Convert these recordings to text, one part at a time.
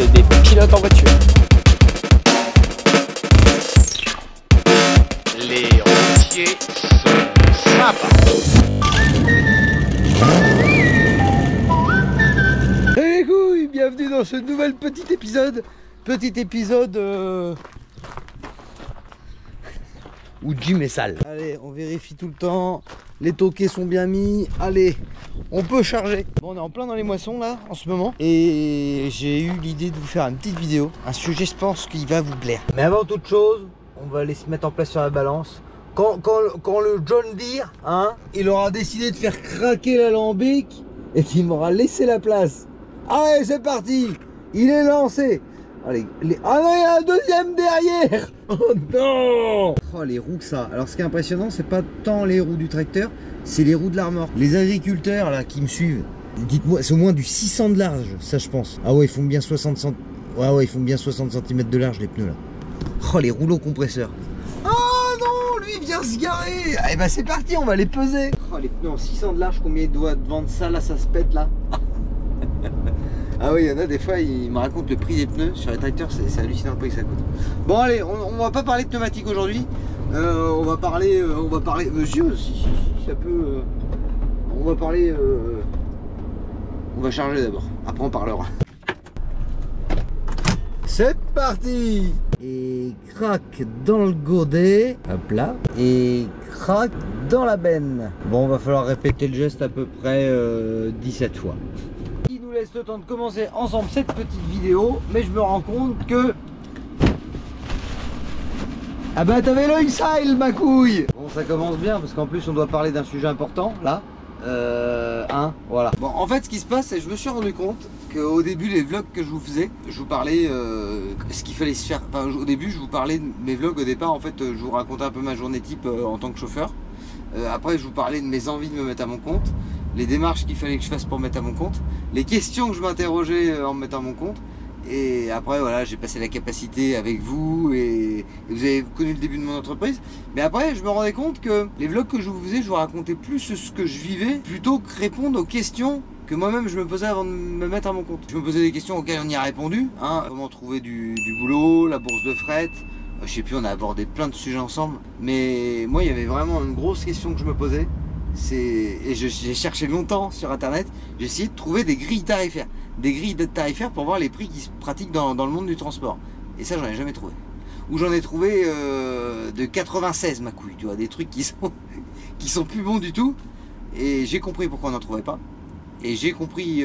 des pilotes en voiture. Les routiers sont sympas. Hey les couilles, bienvenue dans ce nouvel petit épisode. Où Jim est sale. Allez, on vérifie tout le temps. Les toquets sont bien mis. Allez, on peut charger. Bon, on est en plein dans les moissons là, en ce moment. Et j'ai eu l'idée de vous faire une petite vidéo. Un sujet, je pense, qui va vous plaire. Mais avant toute chose, on va aller se mettre en place sur la balance. Quand le John Deere, hein, il aura décidé de faire craquer l'alambic et qu'il m'aura laissé la place. Allez, c'est parti. Il est lancé. Allez, ah non, il y a un deuxième derrière. Oh non. Oh, les roues que ça. Alors ce qui est impressionnant, c'est pas tant les roues du tracteur, c'est les roues de la remorque. Les agriculteurs là qui me suivent, dites-moi, c'est au moins du 600 de large, ça je pense. Ah ouais, ils font bien 60 cm. Ouais, ils font bien 60 cm de large les pneus là. Oh, les rouleaux compresseurs. Oh non, lui il vient se garer. Eh ben c'est parti, on va les peser. Oh, les pneus en 600 de large, combien il doit vendre ça là, ça se pète là. Ah oui, il y en a des fois, ils me racontent le prix des pneus sur les tracteurs, c'est hallucinant le prix que ça coûte. Bon allez, on va pas parler de pneumatique aujourd'hui. On va parler, si ça peut. On va parler. On va charger d'abord. Après on parlera. C'est parti. Et crac dans le godet, hop là, et crac dans la benne. Bon, va falloir répéter le geste à peu près 17 fois. Il nous laisse le temps de commencer ensemble cette petite vidéo, mais je me rends compte que... Ah bah t'avais l'œil sale ma couille. Bon, ça commence bien parce qu'en plus on doit parler d'un sujet important là. Voilà. Bon, en fait ce qui se passe, c'est que je me suis rendu compte qu'au début les vlogs que je vous faisais, je vous parlais ce qu'il fallait se faire. Enfin, au début je vous parlais de mes vlogs. Au départ en fait je vous racontais un peu ma journée type en tant que chauffeur. Après je vous parlais de mes envies de me mettre à mon compte, les démarches qu'il fallait que je fasse pour me mettre à mon compte, les questions que je m'interrogeais en me mettant à mon compte. Et après voilà, j'ai passé la capacité avec vous et vous avez connu le début de mon entreprise. Mais après je me rendais compte que les vlogs que je vous faisais, je vous racontais plus ce que je vivais plutôt que répondre aux questions que moi-même je me posais avant de me mettre à mon compte. Je me posais des questions auxquelles on y a répondu, hein, comment trouver du boulot, la bourse de fret. Je sais plus, on a abordé plein de sujets ensemble. Mais moi il y avait vraiment une grosse question que je me posais. Et j'ai cherché longtemps sur internet, j'ai essayé de trouver des grilles tarifaires. Des grilles tarifaires pour voir les prix qui se pratiquent dans le monde du transport. Et ça j'en ai jamais trouvé. Ou j'en ai trouvé de 96 ma couille, tu vois, des trucs qui sont plus bons du tout. Et j'ai compris pourquoi on n'en trouvait pas. Et j'ai compris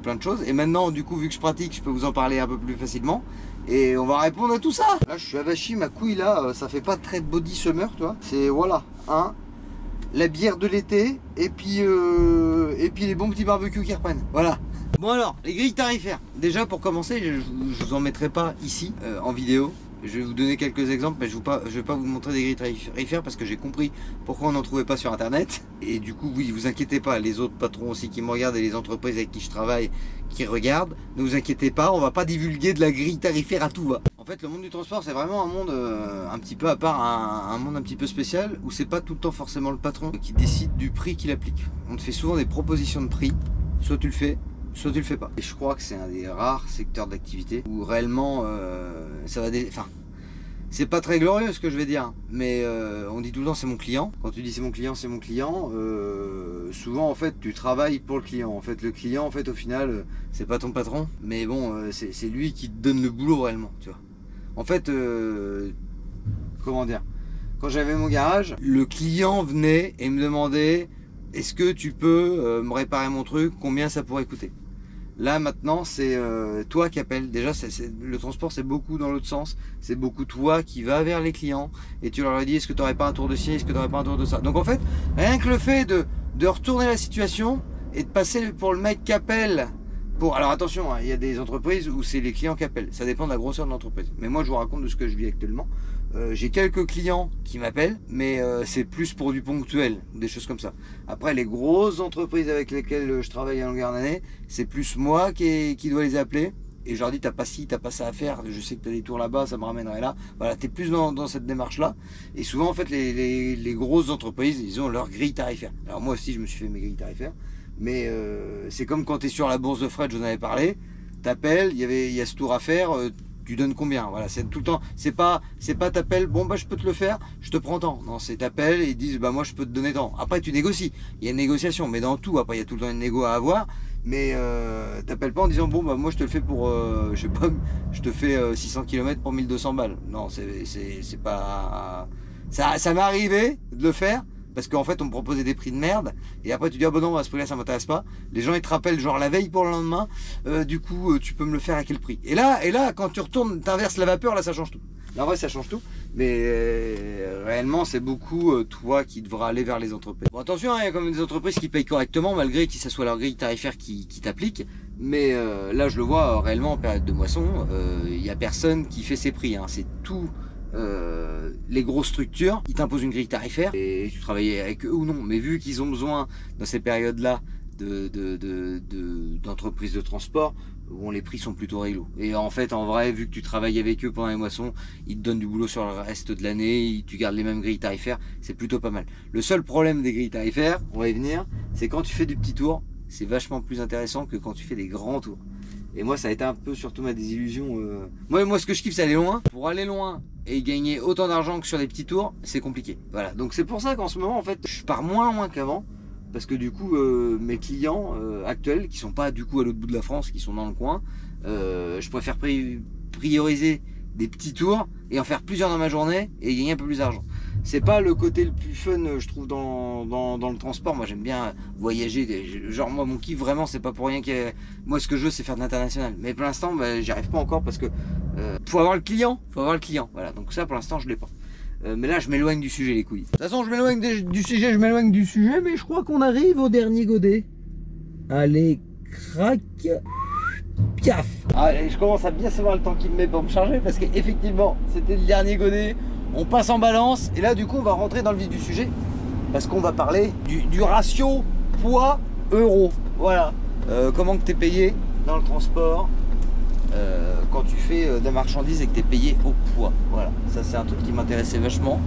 plein de choses. Et maintenant du coup vu que je pratique, je peux vous en parler un peu plus facilement. Et on va répondre à tout ça. Là je suis avachi, ma couille là, ça fait pas très body summer, tu vois. C'est voilà, hein. La bière de l'été et puis les bons petits barbecues qui reprennent. Voilà. Bon alors, les grilles tarifaires. Déjà pour commencer, je vous en mettrai pas ici en vidéo. Je vais vous donner quelques exemples, mais je vais pas vous montrer des grilles tarifaires parce que j'ai compris pourquoi on n'en trouvait pas sur internet. Et du coup, oui, vous inquiétez pas, les autres patrons aussi qui me regardent et les entreprises avec qui je travaille qui regardent, ne vous inquiétez pas, on va pas divulguer de la grille tarifaire à tout va. En fait, le monde du transport, c'est vraiment un monde un petit peu à part, un monde un petit peu spécial où c'est pas tout le temps forcément le patron qui décide du prix qu'il applique. On te fait souvent des propositions de prix, soit tu le fais, soit tu le fais pas. Et je crois que c'est un des rares secteurs d'activité où réellement ça va enfin, c'est pas très glorieux ce que je vais dire, mais on dit tout le temps c'est mon client. Quand tu dis c'est mon client, c'est mon client, souvent en fait tu travailles pour le client. En fait le client en fait au final c'est pas ton patron, mais bon c'est lui qui te donne le boulot réellement, tu vois. En fait comment dire, quand j'avais mon garage, le client venait et me demandait est-ce que tu peux me réparer mon truc, combien ça pourrait coûter. Là maintenant c'est toi qui appelles. Déjà le transport c'est beaucoup dans l'autre sens. C'est beaucoup toi qui vas vers les clients et tu leur dis est-ce que tu n'aurais pas un tour de ci, est-ce que tu n'aurais pas un tour de ça. Donc en fait rien que le fait de retourner la situation et de passer pour le mec qui appelle pour... Alors attention, hein, il y a des entreprises où c'est les clients qui appellent. Ça dépend de la grosseur de l'entreprise. Mais moi je vous raconte de ce que je vis actuellement. J'ai quelques clients qui m'appellent, mais c'est plus pour du ponctuel, des choses comme ça. Après, les grosses entreprises avec lesquelles je travaille à longueur d'année, c'est plus moi qui dois les appeler. Et je leur dis, t'as pas ci, t'as pas ça à faire, je sais que t'as des tours là-bas, ça me ramènerait là. Voilà, t'es plus dans cette démarche-là. Et souvent, en fait, les grosses entreprises, ils ont leur grille tarifaire. Alors moi aussi, je me suis fait mes grilles tarifaires. Mais c'est comme quand t'es sur la bourse de fret, j'en avais parlé. t'appelles, il y a ce tour à faire, tu donnes combien? Voilà, c'est tout le temps, c'est pas t'appelles, bon bah je peux te le faire, je te prends tant. Non, c'est t'appelles et ils disent bah moi je peux te donner tant. Après tu négocies, il y a une négociation, mais dans tout, après il y a tout le temps une négo à avoir, mais t'appelles pas en disant bon bah moi je te le fais pour, je sais pas, je te fais 600 km pour 1200 balles. Non, c'est pas, ça m'est arrivé de le faire. Parce qu'en fait on me proposait des prix de merde et après tu dis ah bah non à ce prix là ça m'intéresse pas, les gens ils te rappellent genre la veille pour le lendemain, du coup tu peux me le faire à quel prix, et là quand tu retournes t'inverses la vapeur, là ça change tout, là en vrai ça change tout, mais réellement c'est beaucoup toi qui devras aller vers les entreprises. Bon attention, il y a quand même des entreprises qui payent correctement malgré que ça soit leur grille tarifaire qui t'applique, mais là je le vois réellement en période de moisson, il y a personne qui fait ses prix, hein. C'est tout. Les grosses structures, ils t'imposent une grille tarifaire et tu travailles avec eux ou non, mais vu qu'ils ont besoin dans ces périodes là d'entreprises de transport, bon, les prix sont plutôt réglo. Et en fait en vrai, vu que tu travailles avec eux pendant les moissons, ils te donnent du boulot sur le reste de l'année, tu gardes les mêmes grilles tarifaires, c'est plutôt pas mal. Le seul problème des grilles tarifaires, on va y venir, c'est quand tu fais du petit tour, c'est vachement plus intéressant que quand tu fais des grands tours. Et moi ça a été un peu surtout ma désillusion. Moi ce que je kiffe c'est aller loin. Pour aller loin et gagner autant d'argent que sur des petits tours, c'est compliqué. Voilà, donc c'est pour ça qu'en ce moment en fait je pars moins loin qu'avant. Parce que du coup mes clients actuels qui sont pas du coup à l'autre bout de la France, qui sont dans le coin, je préfère prioriser des petits tours et en faire plusieurs dans ma journée et gagner un peu plus d'argent. C'est pas le côté le plus fun je trouve dans le transport. Moi j'aime bien voyager, genre moi mon kiff vraiment c'est pas pour rien que moi ce que je veux c'est faire de l'international, mais pour l'instant bah, j'y arrive pas encore parce que faut avoir le client, voilà, donc ça pour l'instant je l'ai pas. Mais là je m'éloigne du sujet les couilles. De toute façon je m'éloigne du sujet, mais je crois qu'on arrive au dernier godet. Allez, crac, piaf. Allez, je commence à bien savoir le temps qu'il me met pour me charger parce qu'effectivement c'était le dernier godet. On passe en balance et là du coup on va rentrer dans le vif du sujet parce qu'on va parler du ratio poids-euro. Voilà, comment que tu es payé dans le transport quand tu fais de la marchandise et que tu es payé au poids. Voilà, ça c'est un truc qui m'intéressait vachement.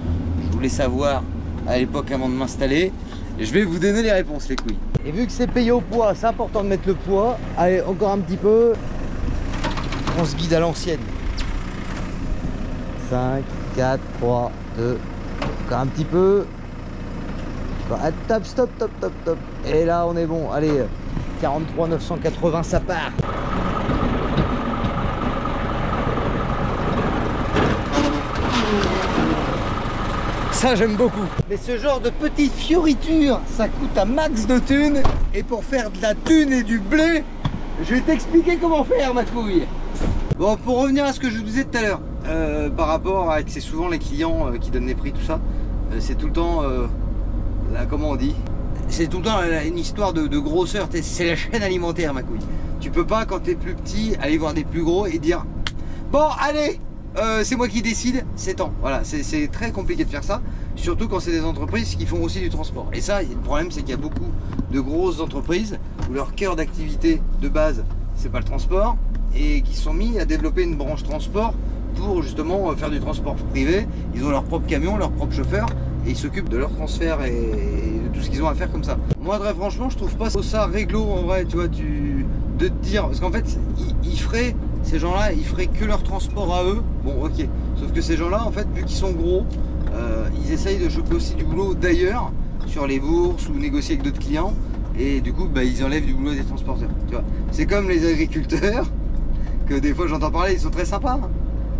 Je voulais savoir à l'époque avant de m'installer et je vais vous donner les réponses les couilles. Et vu que c'est payé au poids, c'est important de mettre le poids. Allez, encore un petit peu. On se guide à l'ancienne. 5, 4, 3, 2, encore un petit peu. Top, stop, top, top, top. Et là on est bon, allez, 43 980, ça part. Ça j'aime beaucoup. Mais ce genre de petites fioritures, ça coûte un max de thunes. Et pour faire de la thune et du blé, je vais t'expliquer comment faire ma couille. Bon, pour revenir à ce que je vous disais tout à l'heure, par rapport à que c'est souvent les clients qui donnent les prix, tout ça, c'est tout le temps, là, comment on dit, c'est tout le temps une histoire de grosseur, c'est la chaîne alimentaire ma couille. Tu peux pas quand t'es plus petit aller voir des plus gros et dire bon allez, c'est moi qui décide, c'est temps. Voilà, c'est très compliqué de faire ça, surtout quand c'est des entreprises qui font aussi du transport. Et ça, le problème c'est qu'il y a beaucoup de grosses entreprises où leur cœur d'activité de base c'est pas le transport, et qui sont mis à développer une branche transport pour justement faire du transport privé. Ils ont leur propre camion, leur propre chauffeur et ils s'occupent de leur transfert et de tout ce qu'ils ont à faire comme ça. Moi très franchement je trouve pas ça réglo en vrai, tu vois, de te dire, parce qu'en fait ils feraient, ces gens là ils feraient que leur transport à eux, bon ok, sauf que ces gens là en fait vu qu'ils sont gros, ils essayent de choper aussi du boulot d'ailleurs sur les bourses ou négocier avec d'autres clients et du coup bah, ils enlèvent du boulot des transporteurs, tu vois. C'est comme les agriculteurs que des fois j'entends parler, ils sont très sympas, hein.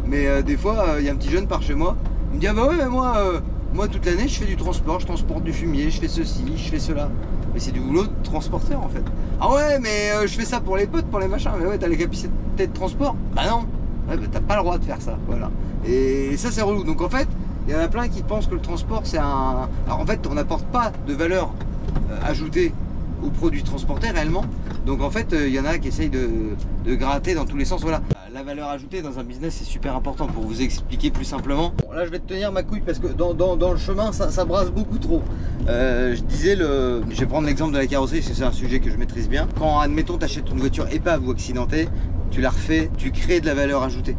Mais des fois il y a un petit jeune par chez moi, il me dit ah bah ouais mais moi toute l'année je fais du transport, je transporte du fumier, je fais ceci, je fais cela. Mais c'est du boulot de transporteur en fait. Ah ouais mais je fais ça pour les potes, pour les machins, mais ouais t'as les capacités de transport. Bah non, ouais, bah, t'as pas le droit de faire ça, voilà. Et ça c'est relou, donc en fait il y en a plein qui pensent que le transport c'est un... Alors en fait on n'apporte pas de valeur ajoutée aux produits transportés réellement. Donc en fait il y en a qui essayent de gratter dans tous les sens. Voilà, la valeur ajoutée dans un business c'est super important. Pour vous expliquer plus simplement, bon, là je vais te tenir ma couille parce que dans le chemin ça brasse beaucoup trop. Je disais, je vais prendre l'exemple de la carrosserie parce que c'est un sujet que je maîtrise bien. Quand admettons tu achètes une voiture épave ou accidentée, tu la refais, tu crées de la valeur ajoutée.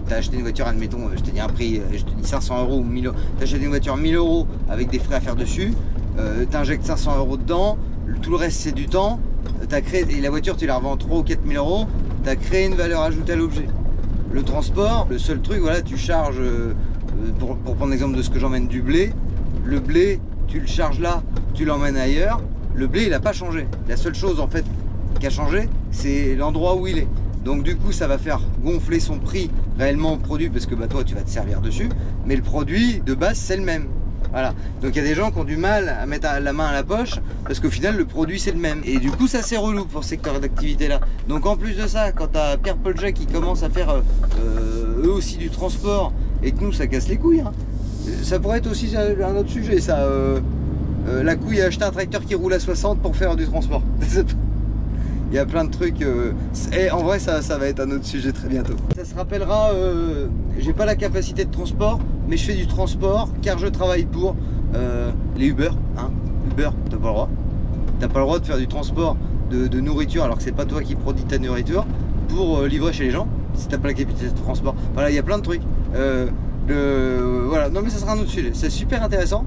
Tu as acheté une voiture, admettons, je t'ai dit un prix, je te dis 500 € ou 1000 €. Tu as acheté une voiture 1000 € avec des frais à faire dessus, tu injectes 500 € dedans, tout le reste c'est du temps, tu as créé, et la voiture tu la revends 3 ou 4 000 €, tu as créé une valeur ajoutée à l'objet. Le transport, le seul truc, voilà, tu charges, pour prendre l'exemple de ce que j'emmène du blé, le blé, tu le charges là, tu l'emmènes ailleurs, le blé il n'a pas changé. La seule chose en fait qui a changé, c'est l'endroit où il est. Donc du coup ça va faire gonfler son prix réellement au produit parce que bah, toi tu vas te servir dessus, mais le produit de base c'est le même. Voilà, donc il y a des gens qui ont du mal à mettre la main à la poche parce qu'au final le produit c'est le même. Et du coup ça c'est relou pour ce secteur d'activité là. Donc en plus de ça, quand tu as Pierre-Paul Jacques qui commence à faire eux aussi du transport et que nous ça casse les couilles, hein. Ça pourrait être aussi un autre sujet ça. La couille a acheté un tracteur qui roule à 60 pour faire du transport. Il y a plein de trucs. Et en vrai, ça va être un autre sujet très bientôt. Ça se rappellera, j'ai pas la capacité de transport, mais je fais du transport car je travaille pour les Uber. Hein. Uber, t'as pas le droit. T'as pas le droit de faire du transport de nourriture alors que c'est pas toi qui produis ta nourriture pour livrer chez les gens si t'as pas la capacité de transport. Voilà, il y a plein de trucs. Voilà, non mais ça sera un autre sujet. C'est super intéressant.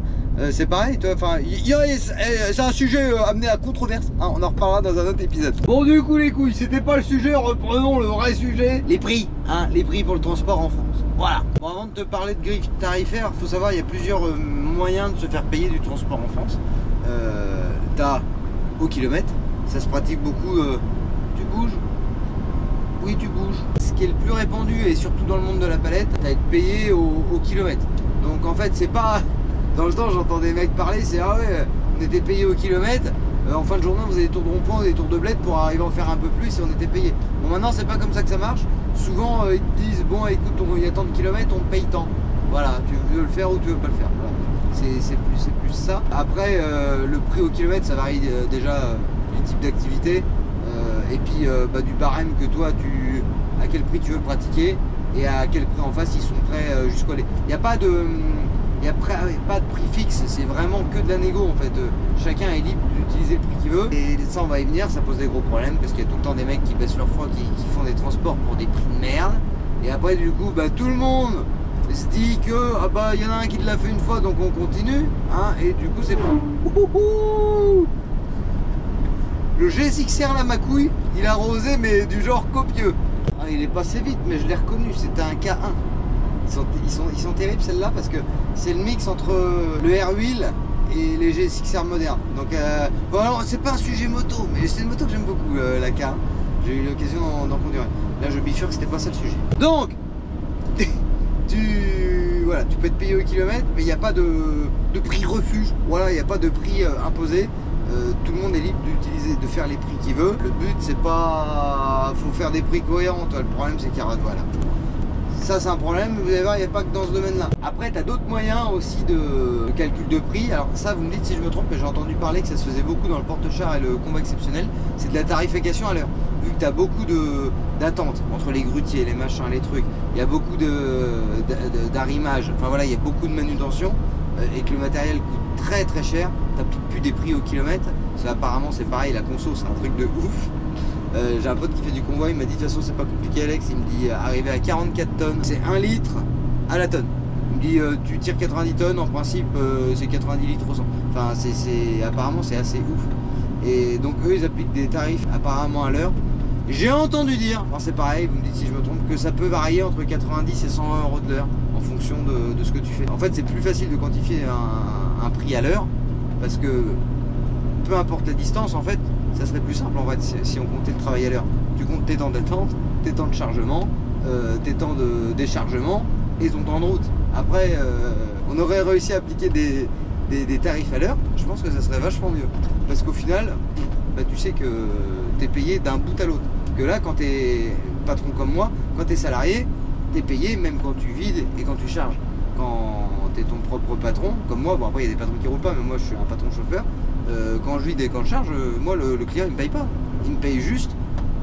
C'est pareil, c'est un sujet amené à controverse, hein, on en reparlera dans un autre épisode. Bon du coup les couilles, c'était pas le sujet, reprenons le vrai sujet. Les prix, hein, les prix pour le transport en France. Voilà. Bon, avant de te parler de grille tarifaire, faut savoir il y a plusieurs moyens de se faire payer du transport en France. T'as au kilomètre, ça se pratique beaucoup, tu bouges. Oui tu bouges. Ce qui est le plus répandu et surtout dans le monde de la palette, t'as être payé au kilomètre. Donc en fait c'est pas... Dans le temps, j'entends des mecs parler, c'est ah ouais, on était payé au kilomètre, en fin de journée, on faisait des tours de rond-point, des tours de bled pour arriver à en faire un peu plus et on était payé. Bon, maintenant, c'est pas comme ça que ça marche. Souvent, ils te disent, bon, écoute, il y a tant de kilomètres, on te paye tant. Voilà, tu veux le faire ou tu veux pas le faire. Voilà. C'est plus ça. Après, le prix au kilomètre, ça varie déjà du type d'activité et puis bah, du barème que toi, à quel prix tu veux pratiquer et à quel prix en face ils sont prêts jusqu'à aller. Il n'y a pas de... Il n'y a pas de prix fixe, c'est vraiment que de la négo en fait. Chacun est libre d'utiliser le prix qu'il veut. Et ça on va y venir, ça pose des gros problèmes parce qu'il y a tout le temps des mecs qui baissent leur foi, qui font des transports pour des prix de merde. Et après du coup bah, tout le monde se dit que ah bah il y en a un qui l'a fait une fois donc on continue. Hein, et du coup c'est bon. Le GSX-R là ma couille, il a rosé mais du genre copieux. Ah, il est passé vite mais je l'ai reconnu, c'était un K1. Ils sont terribles celles-là parce que c'est le mix entre le Airwheel et les GSX-R modernes. Donc voilà, c'est pas un sujet moto, mais c'est une moto que j'aime beaucoup, la K. J'ai eu l'occasion d'en conduire. Là je bifurque, c'était pas ça le sujet. Donc voilà, tu peux être payé au kilomètre, mais il n'y a pas de prix refuge. Voilà, il n'y a pas de prix imposé. Tout le monde est libre d'utiliser, de faire les prix qu'il veut. Le but c'est pas, faut faire des prix cohérents. Toi, le problème c'est qu'il y a voilà. Ça c'est un problème, vous allez voir, il n'y a pas que dans ce domaine-là. Après, tu as d'autres moyens aussi de calcul de prix. Alors ça, vous me dites si je me trompe, mais j'ai entendu parler que ça se faisait beaucoup dans le porte-char et le combat exceptionnel. C'est de la tarification à l'heure. Vu que tu as beaucoup d'attentes entre les grutiers, les machins, les trucs, il y a beaucoup d'arrimage, enfin voilà, il y a beaucoup de manutention et que le matériel coûte très très cher. Tu n'appliques plus des prix au kilomètre. Ça, apparemment, c'est pareil, la conso, c'est un truc de ouf. J'ai un pote qui fait du convoi, il m'a dit de toute façon c'est pas compliqué Alex, il me dit arriver à 44 tonnes, c'est 1 litre à la tonne. Il me dit tu tires 90 tonnes, en principe c'est 90 litres au 100. Enfin apparemment c'est assez ouf. Et donc eux ils appliquent des tarifs apparemment à l'heure. J'ai entendu dire, alors c'est pareil, vous me dites si je me trompe, que ça peut varier entre 90 et 100 euros de l'heure en fonction de ce que tu fais. En fait c'est plus facile de quantifier un prix à l'heure parce que peu importe la distance en fait, ça serait plus simple en fait si on comptait le travail à l'heure. Tu comptes tes temps d'attente, tes temps de chargement, tes temps de déchargement et ton temps de route. Après, on aurait réussi à appliquer des tarifs à l'heure, je pense que ça serait vachement mieux. Parce qu'au final, bah, tu sais que tu es payé d'un bout à l'autre. Que là, quand tu es patron comme moi, quand tu es salarié, tu es payé même quand tu vides et quand tu charges. Quand tu es ton propre patron, comme moi, bon après il y a des patrons qui roulent pas, mais moi je suis un patron chauffeur. Quand je vide et quand je charge, moi le client il me paye pas, il me paye juste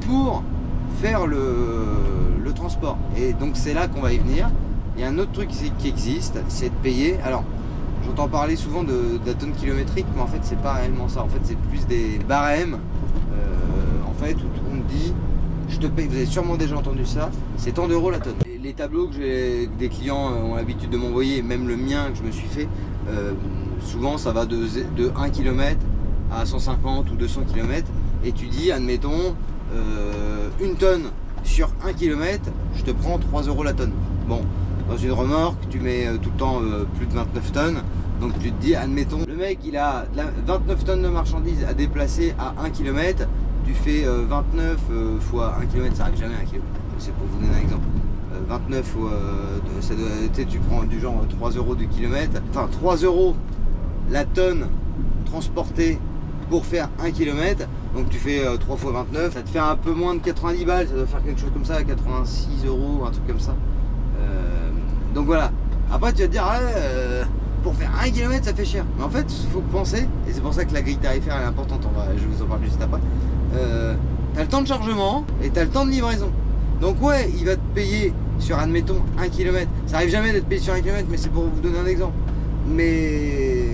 pour faire le transport. Et donc c'est là qu'on va y venir. Il y a un autre truc qui existe, c'est de payer. Alors j'entends parler souvent de la tonne kilométrique, mais en fait c'est pas réellement ça. En fait c'est plus des barèmes en fait où on me dit je te paye, vous avez sûrement déjà entendu ça, c'est tant d'euros la tonne. Les tableaux que des clients ont l'habitude de m'envoyer, même le mien que je me suis fait, souvent ça va de 1 km à 150 ou 200 km et tu dis admettons 1 tonne sur 1 km, je te prends 3 € la tonne. Bon, dans une remorque, tu mets tout le temps plus de 29 tonnes. Donc tu te dis, admettons, le mec il a 29 tonnes de marchandises à déplacer à 1 km. Tu fais 29 fois 1 km, ça arrive jamais à 1 km. C'est pour vous donner un exemple. 29 fois, ça doit, tu prends du genre 3 € du kilomètre. Enfin 3 € la tonne transportée pour faire 1 km. Donc tu fais 3 fois 29, ça te fait un peu moins de 90 balles, ça doit faire quelque chose comme ça, 86 €, un truc comme ça. Donc voilà. Après tu vas te dire, pour faire 1 km ça fait cher. Mais en fait il faut penser, et c'est pour ça que la grille tarifaire elle est importante, je vous en parle juste après. T'as le temps de chargement et t'as le temps de livraison. Donc ouais, il va te payer sur, admettons, 1 km. Ça arrive jamais d'être payé sur 1 km, mais c'est pour vous donner un exemple. Mais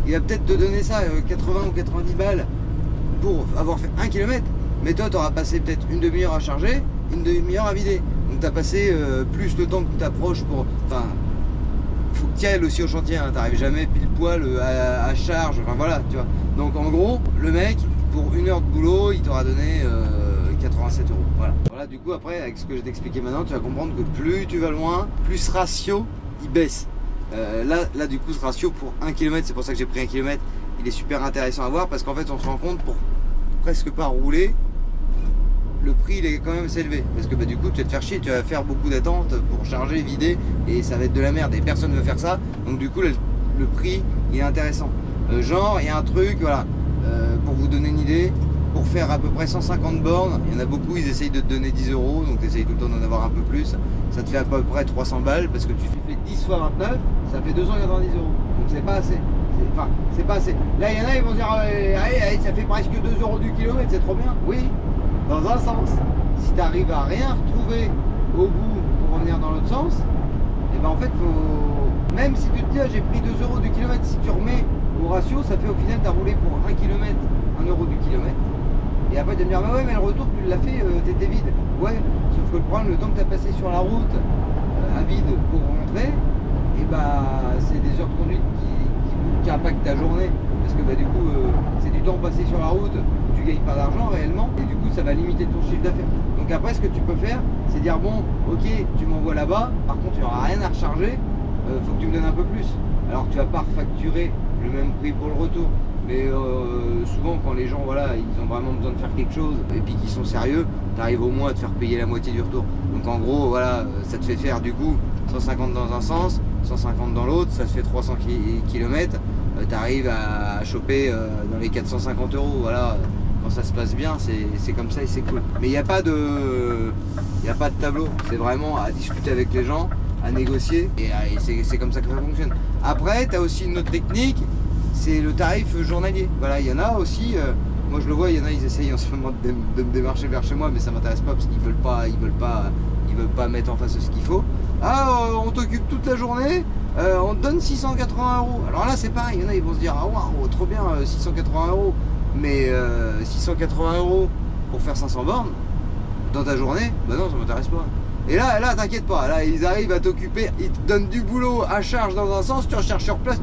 il va peut-être te donner ça, 80 ou 90 balles pour avoir fait 1 km. Mais toi, tu auras passé peut-être une demi-heure à charger, une demi-heure à vider. Donc tu as passé plus le temps que tu t'approches pour... Enfin, faut que tu ailles aussi au chantier, hein. T'arrives jamais pile poil à charge, enfin voilà, tu vois. Donc en gros, le mec, pour 1 heure de boulot, il t'aura donné 87 €. Voilà. Voilà, du coup après, avec ce que je t'ai expliqué maintenant, tu vas comprendre que plus tu vas loin, plus ce ratio, il baisse. Là du coup, ce ratio pour 1 km, c'est pour ça que j'ai pris 1 km, il est super intéressant à voir parce qu'en fait, on se rend compte pour presque pas rouler, le prix il est quand même assez élevé parce que du coup tu vas te faire chier, tu vas faire beaucoup d'attentes pour charger, vider et ça va être de la merde et personne ne veut faire ça. Donc du coup le prix il est intéressant. Genre il y a un truc, voilà, pour vous donner une idée, pour faire à peu près 150 bornes, il y en a beaucoup, ils essayent de te donner 10 €, donc tu essayes tout le temps d'en avoir un peu plus. Ça te fait à peu près 300 balles parce que tu fais 10 fois 29, ça fait 290 €. Donc c'est pas assez. Enfin, c'est pas assez. Là, il y en a, ils vont dire, allez, ça fait presque 2 € du kilomètre, c'est trop bien. Oui, dans un sens. Si tu arrives à rien retrouver au bout pour revenir dans l'autre sens, et ben en fait, faut... même si tu te dis, j'ai pris 2 € du kilomètre, si tu remets au ratio, ça fait au final, tu as roulé pour 1 km, 1 € du kilomètre. Et après, tu vas me dire, bah ouais, mais le retour, tu l'as fait, t'étais vide. Ouais, sauf que le problème, le temps que tu as passé sur la route à vide pour rentrer, et bah, c'est des heures de conduite qui impactent ta journée. Parce que du coup, c'est du temps passé sur la route, tu gagnes pas d'argent réellement, et du coup, ça va limiter ton chiffre d'affaires. Donc après, ce que tu peux faire, c'est dire, bon, ok, tu m'envoies là-bas, par contre, tu n'auras rien à recharger, faut que tu me donnes un peu plus. Alors, tu vas pas refacturer le même prix pour le retour. Mais souvent quand les gens voilà, ils ont vraiment besoin de faire quelque chose et puis qu'ils sont sérieux, tu arrives au moins à te faire payer la moitié du retour. Donc en gros voilà, ça te fait faire du coup 150 dans un sens, 150 dans l'autre, ça te fait 300 km, tu arrives à choper dans les 450 €. Voilà, quand ça se passe bien, c'est comme ça et c'est cool. Mais il n'y a pas de tableau, c'est vraiment à discuter avec les gens, à négocier et c'est comme ça que ça fonctionne. Après tu as aussi une autre technique, c'est le tarif journalier. Voilà, il y en a aussi, moi je le vois, il y en a, ils essayent en ce moment de me démarcher vers chez moi, mais ça m'intéresse pas parce qu'ils veulent pas mettre en face ce qu'il faut. Ah, on t'occupe toute la journée, on te donne 680 €. Alors là c'est pareil, il y en a, ils vont se dire, ah waouh, trop bien, 680 €, mais 680 € pour faire 500 bornes dans ta journée, bah non, ça m'intéresse pas. Et là t'inquiète pas, là ils arrivent à t'occuper, ils te donnent du boulot à charge dans un sens, tu recherches sur place,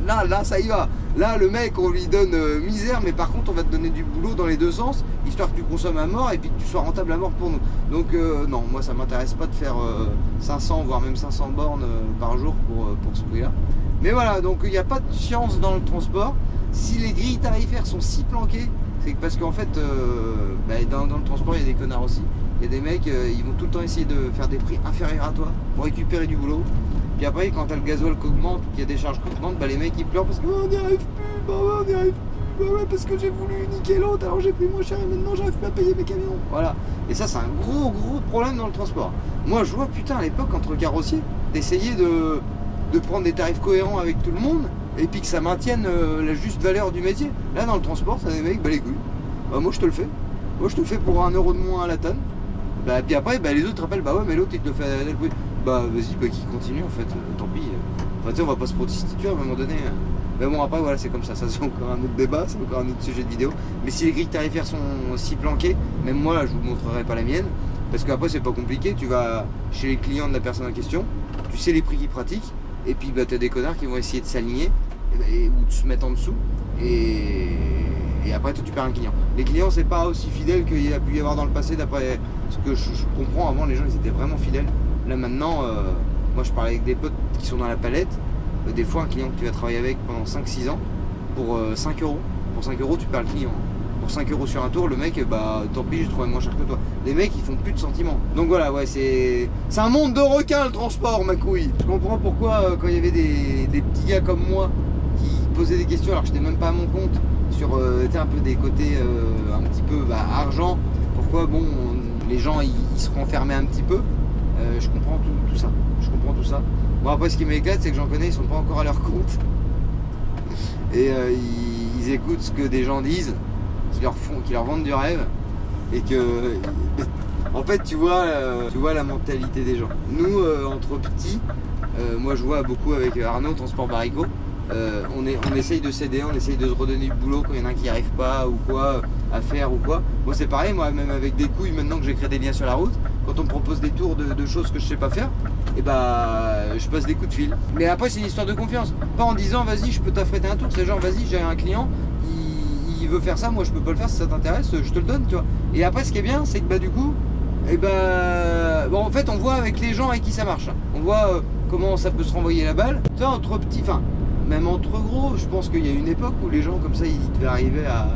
là ça y va. Là le mec on lui donne misère, mais par contre on va te donner du boulot dans les deux sens, histoire que tu consommes à mort et puis que tu sois rentable à mort pour nous. Donc non, moi ça m'intéresse pas de faire 500 voire même 500 bornes par jour pour ce prix là. Mais voilà, donc il n'y a pas de science dans le transport. Si les grilles tarifaires sont si planquées, c'est parce qu'en fait dans le transport il y a des connards aussi. Il y a des mecs, ils vont tout le temps essayer de faire des prix inférieurs à toi pour récupérer du boulot. Puis après, quand t'as le gasoil qui augmente ou qu'il y a des charges qui augmentent, les mecs ils pleurent parce qu'on n'y arrive plus, on n'y arrive plus, ouais, parce que j'ai voulu niquer l'autre, alors j'ai pris moins cher et maintenant j'arrive plus à payer mes camions. Voilà. Et ça, c'est un gros problème dans le transport. Moi, je vois, putain, à l'époque, entre carrossiers, d'essayer de prendre des tarifs cohérents avec tout le monde et puis que ça maintienne la juste valeur du métier. Là, dans le transport, ça des mecs, les couilles. Moi, je te le fais. Moi, je te le fais pour 1 € de moins à la tonne. Puis après les autres rappellent, ouais mais l'autre il te le fait à tel prix. Vas-y, qui continue en fait, tant pis. Enfin tu sais, on va pas se prostituer à un moment donné. Mais bon après voilà, c'est comme ça, c'est encore un autre débat, c'est encore un autre sujet de vidéo. Mais si les grilles tarifaires sont si planquées, même moi là je vous montrerai pas la mienne, parce qu'après c'est pas compliqué, tu vas chez les clients de la personne en question, tu sais les prix qu'ils pratiquent, et puis t'as des connards qui vont essayer de s'aligner ou de se mettre en dessous. Et et après toi tu perds un client. Les clients c'est pas aussi fidèle qu'il y a pu y avoir dans le passé, d'après ce que je comprends. Avant les gens ils étaient vraiment fidèles. Là maintenant, moi je parlais avec des potes qui sont dans la palette. Des fois un client que tu vas travailler avec pendant 5-6 ans, pour 5 euros. Pour 5 euros tu perds le client. Pour 5 euros sur un tour, le mec, bah tant pis, je trouve moins cher que toi. Les mecs ils font plus de sentiments. Donc voilà, ouais, c'est un monde de requins le transport, ma couille. Je comprends pourquoi quand il y avait des petits gars comme moi qui posaient des questions alors que j'étais même pas à mon compte sur un peu des côtés un petit peu argent, pourquoi bon les gens ils se renfermaient un petit peu. Je comprends tout ça. Je comprends tout ça. Bon après ce qui m'éclate c'est que j'en connais, ils sont pas encore à leur compte. Et ils écoutent ce que des gens disent, qui leur vendent du rêve. Et que en fait tu vois la mentalité des gens. Nous entre petits, moi je vois beaucoup avec Arnaud, Transport Barico, on essaye de s'aider, on essaye de se redonner du boulot quand il y en a un qui n'y arrive pas ou quoi à faire ou quoi. Moi c'est pareil, moi même avec des couilles, maintenant que j'ai créé des liens sur la route, quand on me propose des tours de choses que je sais pas faire, et bah je passe des coups de fil. Mais après c'est une histoire de confiance, pas en disant vas-y je peux t'affréter un tour, c'est genre vas-y j'ai un client, il veut faire ça, moi je peux pas le faire, si ça t'intéresse je te le donne, tu vois. Et après ce qui est bien c'est que bah du coup, et bon, en fait on voit avec les gens avec qui ça marche, on voit comment ça peut se renvoyer la balle. Tu vois, entre petits, enfin même entre gros, je pense qu'il y a une époque où les gens comme ça ils devaient arriver à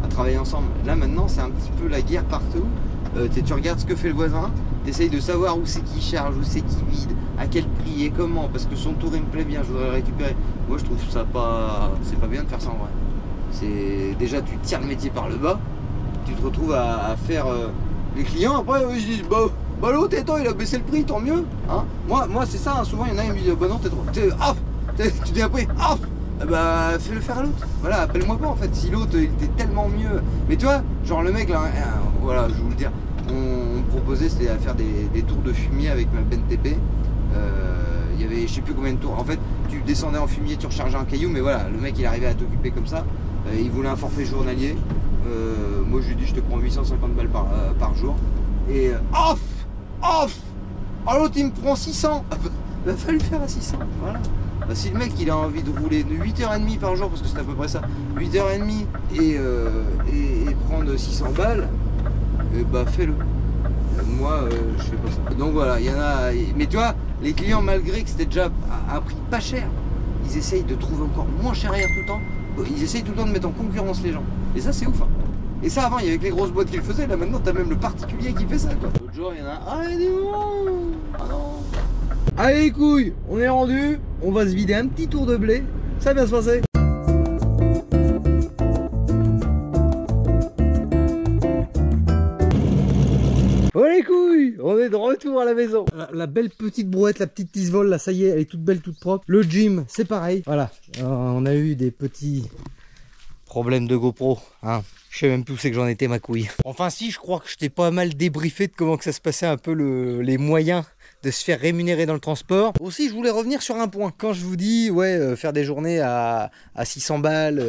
travailler ensemble. Là maintenant c'est un petit peu la guerre partout. Tu regardes ce que fait le voisin, tu essayes de savoir où c'est qui charge, où c'est qui vide, à quel prix et comment, parce que son tour il me plaît bien, je voudrais le récupérer. Moi je trouve ça pas, c'est pas bien de faire ça en vrai. C'est déjà tu tires le métier par le bas, tu te retrouves à faire les clients, après ils se disent bah l'autre étant il a baissé le prix, tant mieux. Hein, moi c'est ça, hein, souvent il y en a qui me disent bah non t'es trop, tu dis après bah fais-le faire à l'autre. Voilà, appelle-moi pas en fait, si l'autre il était tellement mieux. Mais tu vois, genre le mec là, voilà, je vais vous le dire, on me proposait c'était à faire des tours de fumier avec ma BNTP. Il y avait je sais plus combien de tours. En fait, tu descendais en fumier, tu rechargeais un caillou, mais voilà, le mec il arrivait à t'occuper comme ça. Il voulait un forfait journalier. Moi je lui ai dit je te prends 850 balles par jour. Et off. Oh l'autre il me prend 600. Il va falloir le faire à 600. Voilà. Bah, si le mec il a envie de rouler de 8h30 par jour, parce que c'est à peu près ça, 8h30 et prendre 600 balles, bah fais-le. Moi je fais pas ça. Donc voilà, il y en a. Mais tu vois, les clients malgré que c'était déjà à un prix pas cher, ils essayent de trouver encore moins cher ailleurs tout le temps. Ils essayent tout le temps de mettre en concurrence les gens. Et ça c'est ouf hein. Et ça avant il y avait que les grosses boîtes qui le faisaient, là maintenant t'as même le particulier qui fait ça quoi. L'autre jour il y en a un, ah non. Allez les couilles, on est rendu, on va se vider un petit tour de blé, ça va bien se passer. Oh les couilles, on est de retour à la maison. La belle petite brouette, la petite Tisvol, là ça y est, elle est toute belle, toute propre. Le gym, c'est pareil, voilà. On a eu des petits problèmes de GoPro, hein. Je sais même plus où c'est que j'en étais ma couille. Enfin si, je crois que je t'ai pas mal débriefé de comment que ça se passait un peu les moyens de se faire rémunérer dans le transport. Aussi, je voulais revenir sur un point. Quand je vous dis, ouais, faire des journées à 600 balles,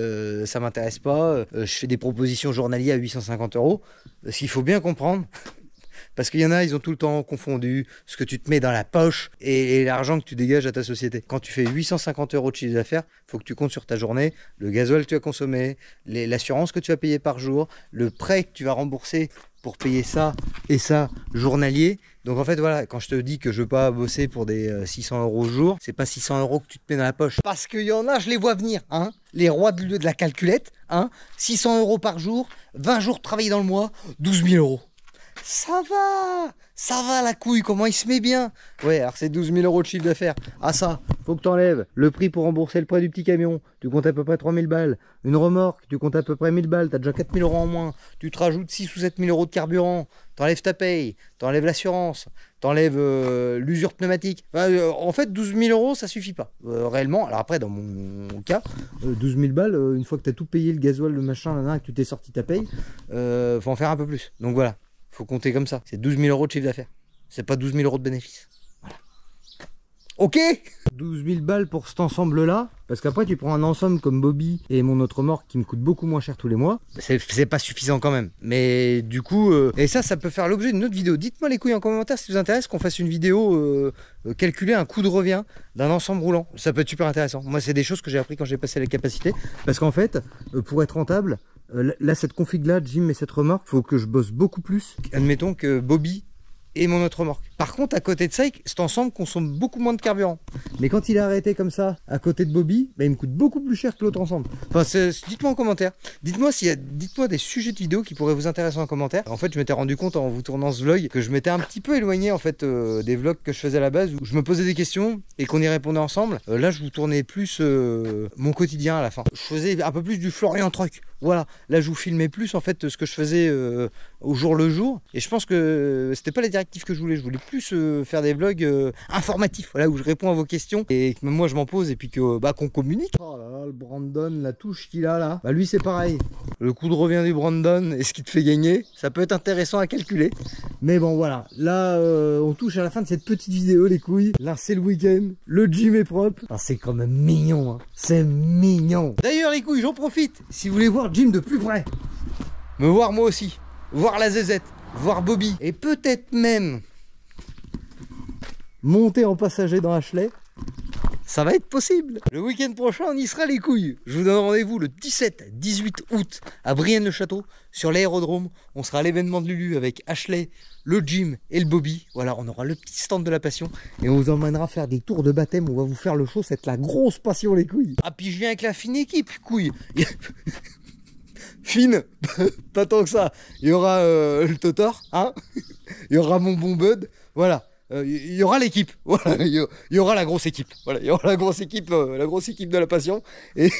ça m'intéresse pas. Je fais des propositions journalières à 850 €. Ce qu'il faut bien comprendre, parce qu'il y en a, ils ont tout le temps confondu ce que tu te mets dans la poche et l'argent que tu dégages à ta société. Quand tu fais 850 € de chiffre d'affaires, il faut que tu comptes sur ta journée, le gasoil que tu as consommé, l'assurance que tu as payé par jour, le prêt que tu vas rembourser pour payer ça et ça journalier. Donc en fait voilà, quand je te dis que je veux pas bosser pour des 600 € au jour, c'est pas 600 € que tu te mets dans la poche. Parce qu'il y en a, je les vois venir, hein, les rois de la calculette, hein, 600 € par jour, 20 jours travaillés dans le mois, 12 000 €. Ça va la couille, comment il se met bien. Ouais, alors c'est 12 000 € de chiffre d'affaires. Ah ça, faut que tu enlèves le prix pour rembourser le prêt du petit camion. Tu comptes à peu près 3 000 balles. Une remorque, tu comptes à peu près 1000 balles. Tu as déjà 4 000 € en moins. Tu te rajoutes 6 ou 7 000 € de carburant. T'enlèves ta paye, t'enlèves l'assurance, t'enlèves l'usure pneumatique. En fait, 12 000 € ça suffit pas. Réellement, alors après, dans mon cas, 12 000 balles, une fois que tu as tout payé, le gasoil, le machin, que tu t'es sorti ta paye, faut en faire un peu plus. Donc voilà. Faut compter comme ça. C'est 12 000 € de chiffre d'affaires. C'est pas 12 000 € de bénéfice. Voilà. Ok. 12 000 balles pour cet ensemble-là. Parce qu'après, tu prends un ensemble comme Bobby et mon autre remorque qui me coûte beaucoup moins cher tous les mois. C'est pas suffisant quand même. Mais du coup, et ça peut faire l'objet d'une autre vidéo. Dites-moi les couilles en commentaire si ça vous intéresse qu'on fasse une vidéo calculer un coût de revient d'un ensemble roulant. Ça peut être super intéressant. Moi, c'est des choses que j'ai appris quand j'ai passé la capacité. Parce qu'en fait, pour être rentable, Là, cette config là, Jim et cette remorque, faut que je bosse beaucoup plus. Admettons que Bobby et mon autre remorque. Par contre, à côté de ça, cet ensemble consomme beaucoup moins de carburant. Mais quand il est arrêté comme ça, à côté de Bobby, bah, il me coûte beaucoup plus cher que l'autre ensemble. Enfin, dites-moi en commentaire. Dites-moi des sujets de vidéos qui pourraient vous intéresser en commentaire. En fait, je m'étais rendu compte en vous tournant ce vlog que je m'étais un petit peu éloigné en fait des vlogs que je faisais à la base où je me posais des questions et qu'on y répondait ensemble. Là, je vous tournais plus mon quotidien à la fin. Je faisais un peu plus du Florian Truck. Voilà, là je vous filmais plus en fait ce que je faisais au jour le jour et je pense que c'était pas les directives que je voulais plus faire des vlogs informatifs, voilà, où je réponds à vos questions et que même moi je m'en pose et puis que qu'on communique. Oh là là, le Brandon, la touche qu'il a là, bah lui c'est pareil, le coup de revient du Brandon et ce qui te fait gagner, ça peut être intéressant à calculer, mais bon voilà, là on touche à la fin de cette petite vidéo les couilles, là c'est le week-end, le gym est propre, ah, c'est quand même mignon, hein. C'est mignon. D'ailleurs les couilles, j'en profite, si vous voulez voir Jim de plus près, me voir moi aussi, voir la ZZ, voir Bobby et peut-être même monter en passager dans Ashley, ça va être possible. Le week-end prochain on y sera les couilles. Je vous donne rendez-vous le 17-18 août à Brienne-le-Château sur l'aérodrome. On sera à l'événement de Lulu avec Ashley, le Jim et le Bobby. Voilà, on aura le petit stand de la passion et on vous emmènera faire des tours de baptême. On va vous faire le show, c'est la grosse passion les couilles. Ah puis je viens avec la fine équipe couilles. Fine, pas tant que ça. Il y aura le Totor, hein. Il y aura mon bon Bud, voilà. Il y aura l'équipe, voilà. Il y aura la grosse équipe, voilà. Il y aura la grosse équipe de la passion. Et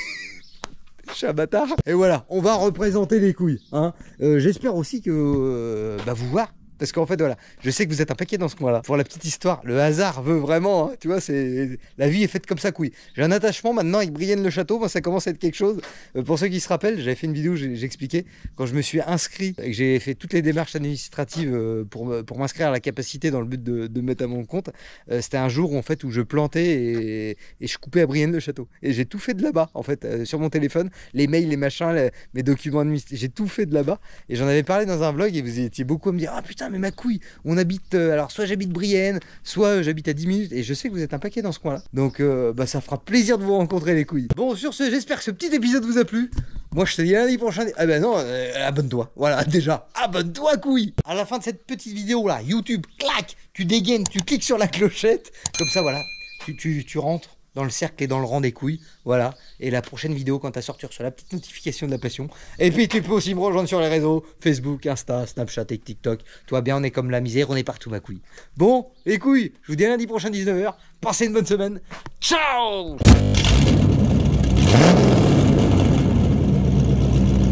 je suis un bâtard. Et voilà, on va représenter les couilles, hein. J'espère aussi que vous voir. Parce qu'en fait, voilà, je sais que vous êtes un paquet dans ce coin-là. Pour la petite histoire, le hasard veut vraiment, hein, tu vois, la vie est faite comme ça, couille. J'ai un attachement maintenant avec Brienne-le-Château, moi, ça commence à être quelque chose. Pour ceux qui se rappellent, j'avais fait une vidéo où j'expliquais, quand je me suis inscrit et que j'ai fait toutes les démarches administratives pour m'inscrire à la capacité dans le but de me mettre à mon compte, c'était un jour en fait, où je plantais et je coupais à Brienne-le-Château. Et j'ai tout fait de là-bas, en fait, sur mon téléphone, les mails, les machins, mes documents administratifs, j'ai tout fait de là-bas. Et j'en avais parlé dans un vlog et vous étiez beaucoup à me dire, ah putain, mais ma couille, on habite, alors soit j'habite Brienne, soit j'habite à 10 minutes, et je sais que vous êtes un paquet dans ce coin là, donc ça fera plaisir de vous rencontrer les couilles. Bon, sur ce, j'espère que ce petit épisode vous a plu. Moi je te dis lundi prochain, ah ben non, abonne-toi, voilà, déjà, abonne-toi couille. À la fin de cette petite vidéo là, YouTube, clac, tu dégaines, tu cliques sur la clochette, comme ça voilà, tu rentres dans le cercle et dans le rang des couilles, voilà. Et la prochaine vidéo, quand tu sortir sur la petite notification de la passion. Et puis tu peux aussi me rejoindre sur les réseaux, Facebook, Insta, Snapchat et TikTok. Toi bien, on est comme la misère, on est partout ma couille. Bon, les couilles, je vous dis à lundi prochain 19h, passez une bonne semaine. Ciao.